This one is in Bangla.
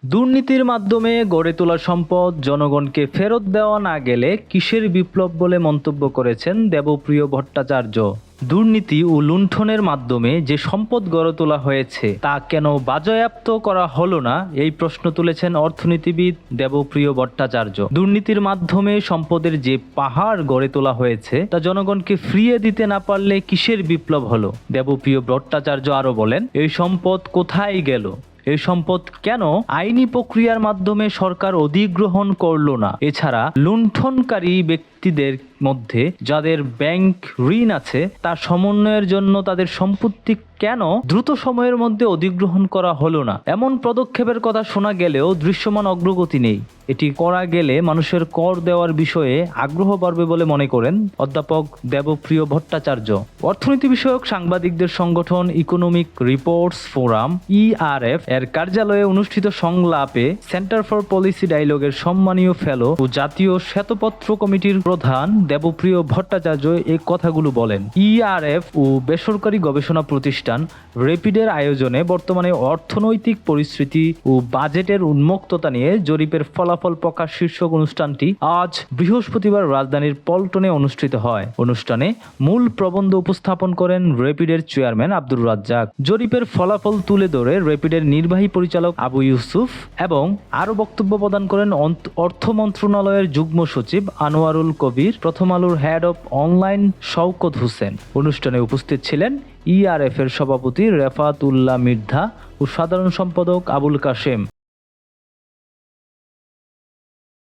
দুর্নীতির মাধ্যমে গড়ে তোলা সম্পদ জনগণকে ফেরত দেওয়া না গেলে কিসের বিপ্লব বলে মন্তব্য করেছেন দেবপ্রিয় ভট্টাচার্য। দুর্নীতি ও লুণ্ঠনের মাধ্যমে যে সম্পদ গড়ে তোলা হয়েছে তা কেন বাজেয়াপ্ত করা হলো না, এই প্রশ্ন তুলেছেন অর্থনীতিবিদ দেবপ্রিয় ভট্টাচার্য। দুর্নীতির মাধ্যমে সম্পদের যে পাহাড় গড়ে তোলা হয়েছে তা জনগণকে ফিরিয়ে দিতে না পারলে কিসের বিপ্লব হলো। দেবপ্রিয় ভট্টাচার্য আরো বলেন, এই সম্পদ কোথায় গেল, এই সম্পদ কেন আইনি প্রক্রিয়ার মাধ্যমে সরকার অধিগ্রহণ করলো না। এছাড়া লুণ্ঠনকারী ব্যক্তিদের মধ্যে যাদের ব্যাংক ঋণ আছে তার সমন্বয়ের জন্য তাদের সম্পত্তি কেন দ্রুত সময়ের মধ্যে অধিগ্রহণ করা হলো না। এমন পদক্ষেপের কথা শোনা গেলেও দৃশ্যমান অগ্রগতি নেই। এটি করা গেলে মানুষের কর দেওয়ার বিষয়ে আগ্রহ বাড়বে বলে মনে করেন অধ্যাপক দেবপ্রিয় ভট্টাচার্য। অর্থনীতি বিষয়ক সাংবাদিকদের সংগঠন ইকোনমিক রিপোর্টস ফোরাম ইআরএফ এর কার্যালয়ে অনুষ্ঠিত সংলাপে সেন্টার ফর পলিসি ডায়ালগের সম্মানীয় ফেলো ও জাতীয় শ্বেতপত্র কমিটির প্রধান দেবপ্রিয় ভট্টাচার্য এই কথাগুলো বলেন। ইআরএফ ও বেসরকারি গবেষণা প্রতিষ্ঠান রেপিডের আয়োজনে বর্তমানে অর্থনৈতিক পরিস্থিতি ও বাজেটের উন্মুক্ততা নিয়ে জরিপের ফলাফল প্রকাশ শীর্ষক অনুষ্ঠানটি আজ বৃহস্পতিবার রাজধানীর পল্টনে অনুষ্ঠিত হয়। অনুষ্ঠানে মূল প্রবন্ধ উপস্থাপন করেন রেপিডের চেয়ারম্যান আব্দুর রাজ্জাক। জরিপের ফলাফল তুলে ধরে রেপিডের নির্বাহী পরিচালক আবু ইউসুফ এবং আরও বক্তব্য প্রদান করেন অর্থ মন্ত্রণালয়ের যুগ্ম সচিব আনোয়ারুল কবির, প্রথম আলোর head of online Shawkat Hossain. অনুষ্ঠানে উপস্থিত ছিলেন ইআরএফ এর সভাপতি রেফাত উল্লাহ মির্ধা ও সাধারণ সম্পাদক আবুল কাশেম।